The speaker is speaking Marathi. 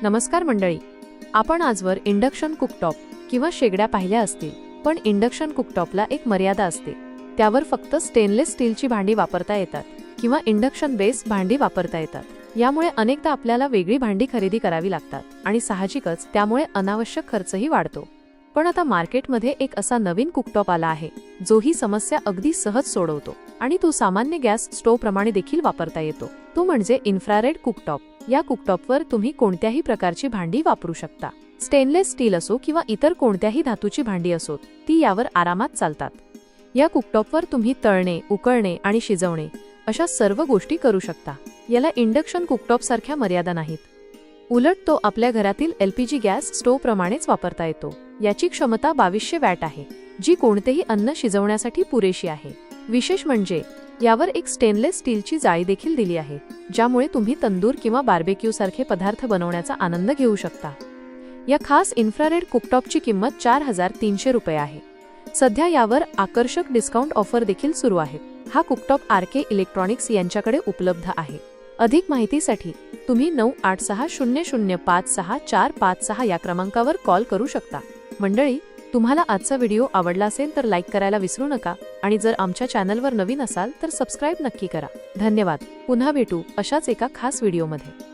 नमस्कार मंडळी, आपण आजवर इंडक्शन कुकटॉप किंवा शेगड्या पाहिल्या असतील, पण इंडक्शन कुकटॉपला एक मर्यादा असते. त्यावर फक्त स्टेनलेस स्टीलची भांडी वापरता येतात किंवा इंडक्शन बेस भांडी वापरता येतात. यामुळे अनेकदा आपल्याला वेगळी भांडी खरेदी करावी लागतात आणि साहजिकच त्यामुळे अनावश्यक खर्चही वाढतो. पण आता मार्केटमध्ये एक असा नवीन कुकटॉप आला आहे जो ही समस्या अगदी सहज सोडवतो आणि तो सामान्य गॅस स्टोव्ह प्रमाणे देखील वापरता येतो. तो म्हणजे इन्फ्रारेड कुकटॉप. या कुकटॉपवर तुम्ही कोणत्याही प्रकारची भांडी वापरू शकता. स्टेनलेस स्टील असो किंवा इतर कोणत्याही धातूची भांडी असोत, ती यावर आरामात चालतात. या कुकटॉपवर तुम्ही तळणे, उकळणे आणि शिजवणे अशा सर्व गोष्टी करू शकता. याला इंडक्शन कुकटॉप सारख्या मर्यादा नाहीत. उलट तो आपल्या घरातील LPG गॅस स्टोव्ह प्रमाणेच वापरता येतो. याची क्षमता 2200 वॅट आहे, जी कोणतेही अन्न शिजवण्यासाठी पुरेशी आहे. विशेष म्हणजे यावर एक स्टेनलेस स्टीलची जाळी देखील दिली आहे, ज्यामुळे तुम्ही तंदूर किंवा बार्बेक्यू सारखे पदार्थ बनवण्याचा आनंद घेऊ शकता. या खास इन्फ्रारेड कुकटॉपची किंमत 4300 रुपये आहे. सध्या यावर आकर्षक डिस्काउंट ऑफर देखील सुरू आहे. हा कुकटॉप RK इलेक्ट्रॉनिक्स यांच्याकडे उपलब्ध आहे. अधिक माहितीसाठी तुम्ही 9860056456 या क्रमांकावर कॉल करू शकता. मंडळी, तुम्हाला आजचा व्हिडिओ आवडला असेल तर लाईक करायला विसरू नका आणि जर आमच्या चॅनलवर नवीन असाल तर सबस्क्राईब नक्की करा. धन्यवाद. पुन्हा भेटू अशाच एका खास व्हिडिओमध्ये.